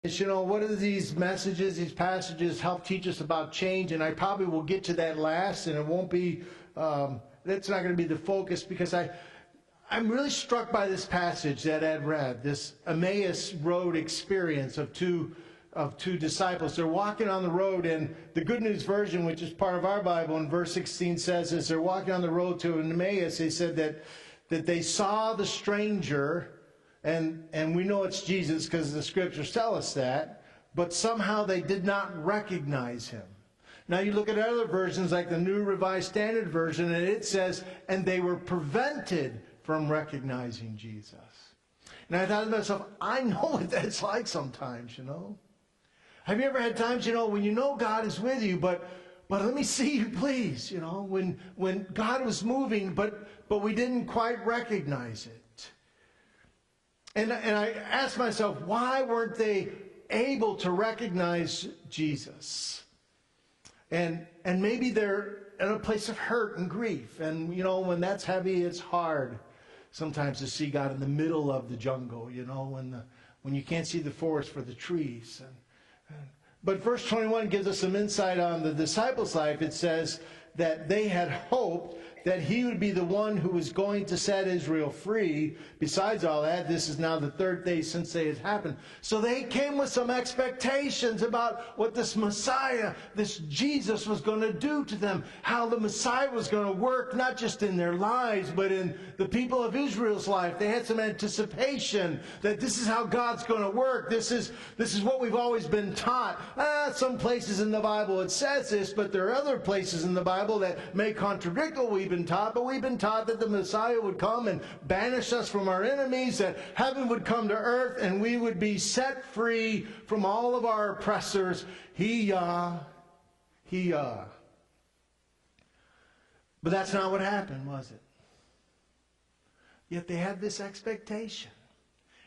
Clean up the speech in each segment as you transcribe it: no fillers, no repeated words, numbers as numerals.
You know, what do these messages, these passages help teach us about change? And I probably will get to that last, and it won't be, that's not going to be the focus, because I'm really struck by this passage that Ed read, this Emmaus Road experience of two disciples. They're walking on the road, and the Good News Version, which is part of our Bible, in verse 16 says, as they're walking on the road to Emmaus, they said that they saw the stranger. And we know it's Jesus because the scriptures tell us that, but somehow they did not recognize him. Now you look at other versions like the New Revised Standard Version, and it says, and they were prevented from recognizing Jesus. And I thought to myself, I know what that's like sometimes, you know. Have you ever had times, you know, when you know God is with you, but let me see you, please, you know, when God was moving, but we didn't quite recognize it. And I asked myself, why weren't they able to recognize Jesus? And maybe they're in a place of hurt and grief. And, you know, when that's heavy, it's hard sometimes to see God in the middle of the jungle, you know, when you can't see the forest for the trees. But verse 21 gives us some insight on the disciples' life. It says that they had hoped that he would be the one who was going to set Israel free. Besides all that, this is now the third day since they had happened. So they came with some expectations about what this Messiah, this Jesus, was going to do to them. How the Messiah was going to work, not just in their lives, but in the people of Israel's life. They had some anticipation that this is how God's going to work. This is what we've always been taught. Some places in the Bible it says this, but there are other places in the Bible that may contradict what we've been taught. But we've been taught that the Messiah would come and banish us from our enemies, that heaven would come to earth, and we would be set free from all of our oppressors. But that's not what happened, was it? Yet they had this expectation.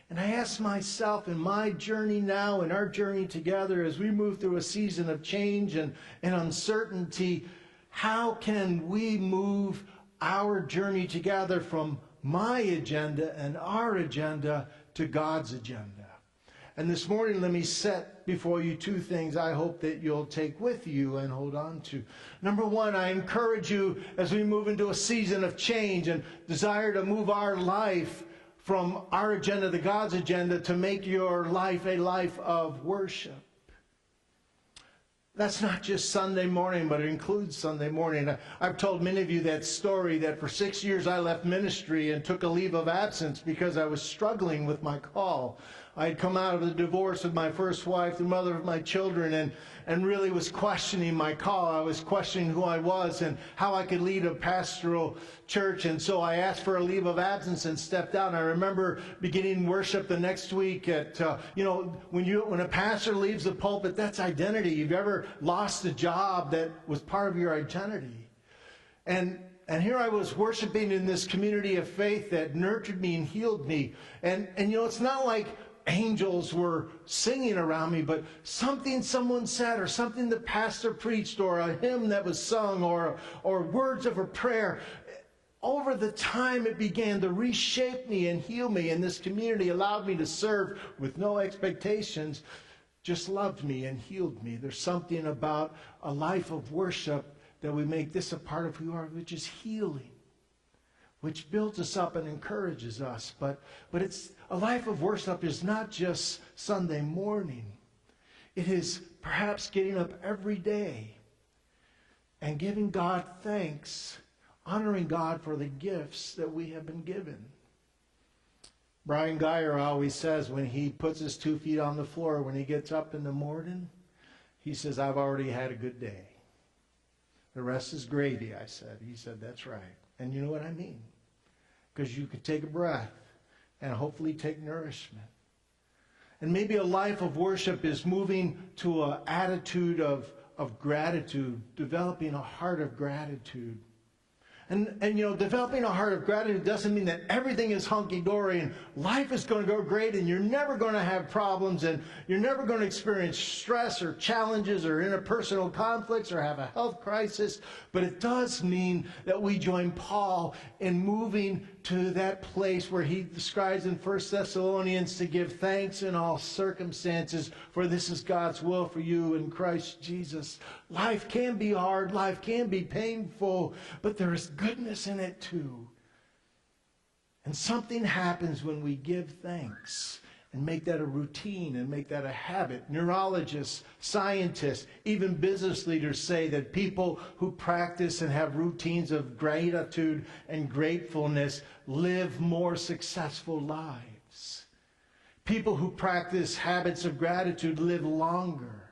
And I ask myself in my journey now, in our journey together, as we move through a season of change and uncertainty, how can we move our journey together from my agenda and our agenda to God's agenda? And this morning, let me set before you two things I hope that you'll take with you and hold on to. Number one, I encourage you as we move into a season of change and desire to move our life from our agenda to God's agenda, to make your life a life of worship. That's not just Sunday morning, but it includes Sunday morning. I've told many of you that story that for 6 years I left ministry and took a leave of absence because I was struggling with my call. I had come out of the divorce with my first wife, the mother of my children, and really was questioning my call. I was questioning who I was and how I could lead a pastoral church. And so I asked for a leave of absence and stepped out. And I remember beginning worship the next week at, when a pastor leaves the pulpit, that's identity. You've ever lost a job that was part of your identity? And here I was worshiping in this community of faith that nurtured me and healed me. And it's not like angels were singing around me, but something someone said, or something the pastor preached, or a hymn that was sung, or words of a prayer, over the time it began to reshape me and heal me. And this community allowed me to serve with no expectations, just loved me and healed me. There's something about a life of worship that we make this a part of who we are, which is healing, which builds us up and encourages us. But it's a life of worship is not just Sunday morning. It is perhaps getting up every day and giving God thanks, honoring God for the gifts that we have been given. Brian Geyer always says when he puts his 2 feet on the floor, when he gets up in the morning, he says, I've already had a good day. The rest is gravy, I said. He said, that's right. And you know what I mean? Because you could take a breath and hopefully take nourishment. And maybe a life of worship is moving to an attitude of gratitude, developing a heart of gratitude. And developing a heart of gratitude doesn't mean that everything is hunky-dory and life is going to go great and you're never going to have problems and you're never going to experience stress or challenges or interpersonal conflicts or have a health crisis. But it does mean that we join Paul in moving to that place where he describes in 1 Thessalonians to give thanks in all circumstances, for this is God's will for you in Christ Jesus. Life can be hard, life can be painful, but there is goodness in it too. And something happens when we give thanks and make that a routine and make that a habit. Neurologists, scientists, even business leaders say that people who practice and have routines of gratitude and gratefulness live more successful lives. People who practice habits of gratitude live longer.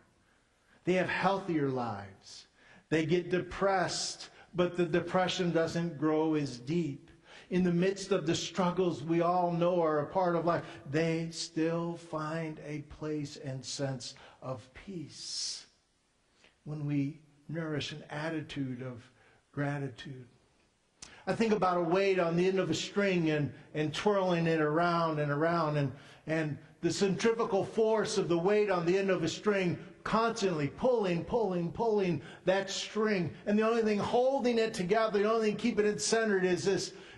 They have healthier lives. They get depressed, but the depression doesn't grow as deep. In the midst of the struggles we all know are a part of life, they still find a place and sense of peace when we nourish an attitude of gratitude. I think about a weight on the end of a string and twirling it around and around, and the centrifugal force of the weight on the end of a string constantly pulling that string. And the only thing holding it together, the only thing keeping it centered is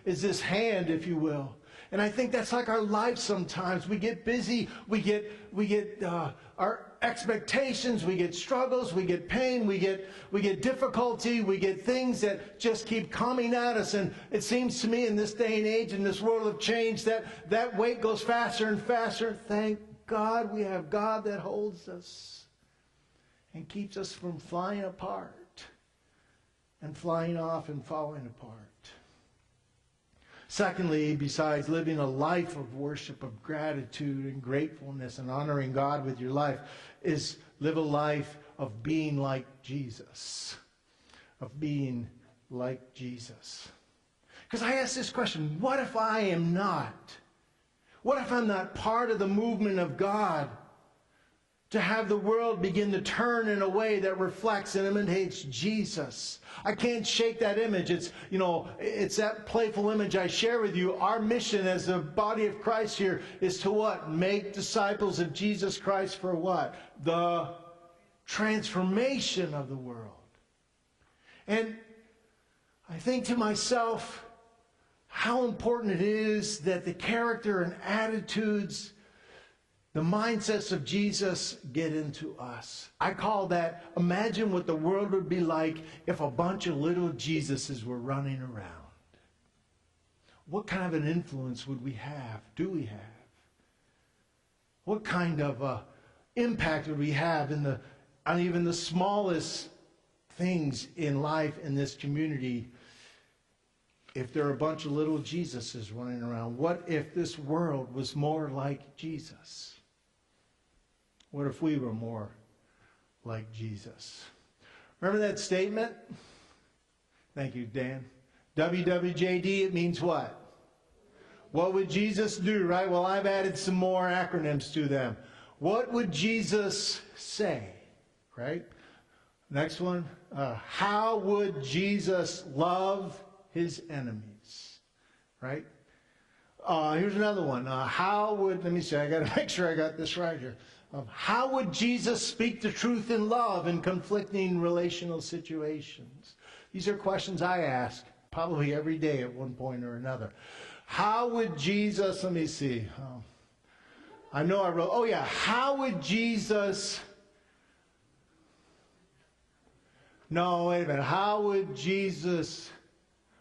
this hand, if you will. And I think that's like our life sometimes. We get busy, we get our expectations, we get struggles, we get pain, we get difficulty, we get things that just keep coming at us. And it seems to me in this day and age, in this world of change, that weight goes faster and faster. Thank God we have God that holds us and keeps us from flying apart and flying off and falling apart. Secondly, besides living a life of worship, of gratitude and gratefulness and honoring God with your life, is live a life of being like Jesus. Of being like Jesus. Because I ask this question, what if I am not? What if I'm not part of the movement of God to have the world begin to turn in a way that reflects and imitates Jesus? I can't shake that image. It's that playful image I share with you. Our mission as the body of Christ here is to what? Make disciples of Jesus Christ for what? The transformation of the world. And I think to myself how important it is that the character and attitudes, the mindsets of Jesus get into us. I call that, imagine what the world would be like if a bunch of little Jesuses were running around. What kind of an influence would we have? Do we have? What kind of impact would we have on even the smallest things in life in this community if there are a bunch of little Jesuses running around? What if this world was more like Jesus? What if we were more like Jesus? Remember that statement? Thank you, Dan. WWJD, it means what? What would Jesus do, right? Well, I've added some more acronyms to them. What would Jesus say, right? Next one. How would Jesus love his enemies, right? Here's another one. Let me see, I got to make sure I got this right here. How would Jesus speak the truth in love in conflicting relational situations? These are questions I ask probably every day at one point or another. How would Jesus, let me see. I know I wrote, how would Jesus, no, wait a minute. How would Jesus,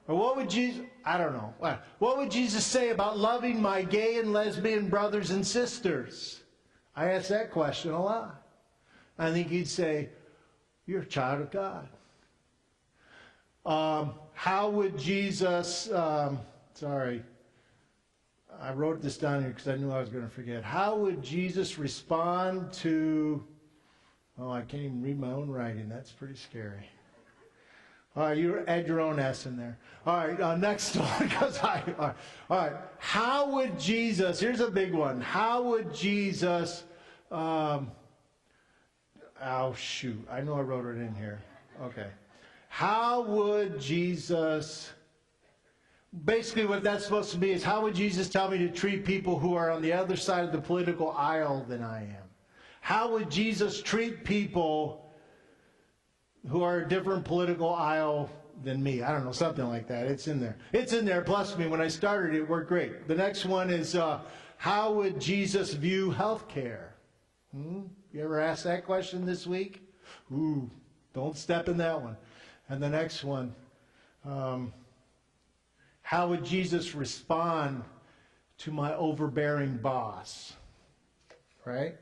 or what would Jesus, I don't know. What would Jesus say about loving my gay and lesbian brothers and sisters? I ask that question a lot. I think he'd say, you're a child of God. How would Jesus, sorry, I wrote this down here because I knew I was going to forget. How would Jesus respond to, I can't even read my own writing. That's pretty scary. All right, you add your own S in there. All right, next one. All right, how would Jesus, here's a big one. How would Jesus, I know I wrote it in here. Okay. How would Jesus, basically what that's supposed to be is, how would Jesus tell me to treat people who are on the other side of the political aisle than I am? How would Jesus treat people who are a different political aisle than me. I don't know, something like that. It's in there. It's in there. Bless me. When I started, it worked great. The next one is, how would Jesus view health care? You ever asked that question this week? Ooh, don't step in that one. And the next one, how would Jesus respond to my overbearing boss? Right?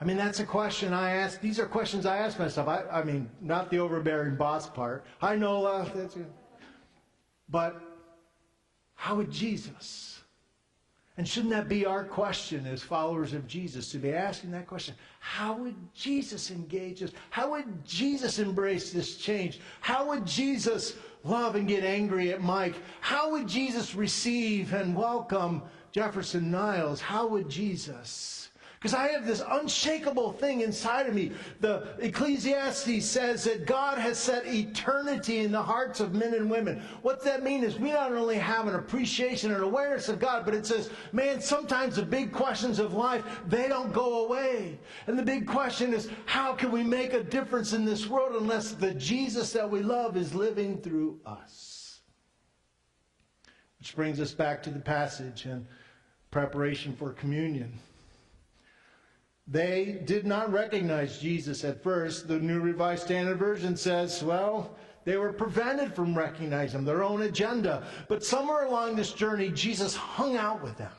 I mean, that's a question I ask. These are questions I ask myself. I mean, not the overbearing boss part. Hi, Nola. But how would Jesus? And shouldn't that be our question as followers of Jesus, to be asking that question? How would Jesus engage us? How would Jesus embrace this change? How would Jesus love and get angry at Mike? How would Jesus receive and welcome Jefferson Niles? How would Jesus? Because I have this unshakable thing inside of me. The Ecclesiastes says that God has set eternity in the hearts of men and women. What that means is we not only have an appreciation and awareness of God, but it says, man, sometimes the big questions of life, they don't go away. And the big question is, how can we make a difference in this world unless the Jesus that we love is living through us? Which brings us back to the passage and preparation for communion. They did not recognize Jesus at first. The New Revised Standard Version says, well, they were prevented from recognizing him, their own agenda. But somewhere along this journey, Jesus hung out with them,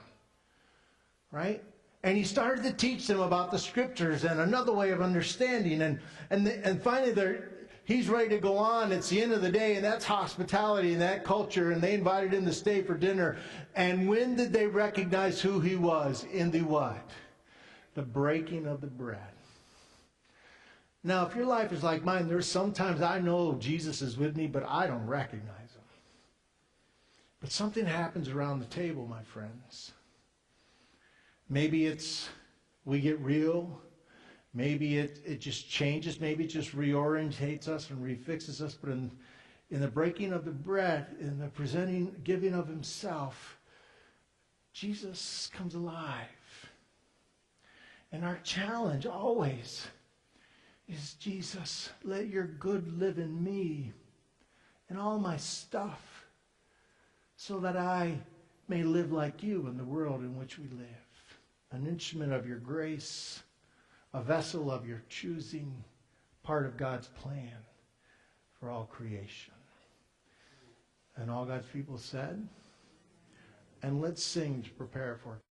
right? And he started to teach them about the scriptures and another way of understanding. And finally, he's ready to go on. It's the end of the day, and that's hospitality in that culture. And they invited him to stay for dinner. And when did they recognize who he was? In the what? The breaking of the bread. Now, if your life is like mine, there's sometimes I know Jesus is with me, but I don't recognize him. But something happens around the table, my friends. Maybe it's we get real. Maybe it just changes. Maybe it just reorientates us and refixes us. But in the breaking of the bread, in the giving of himself, Jesus comes alive. And our challenge always is, Jesus, let your good live in me and all my stuff so that I may live like you in the world in which we live. An instrument of your grace, a vessel of your choosing, part of God's plan for all creation. And all God's people said, and let's sing to prepare for it.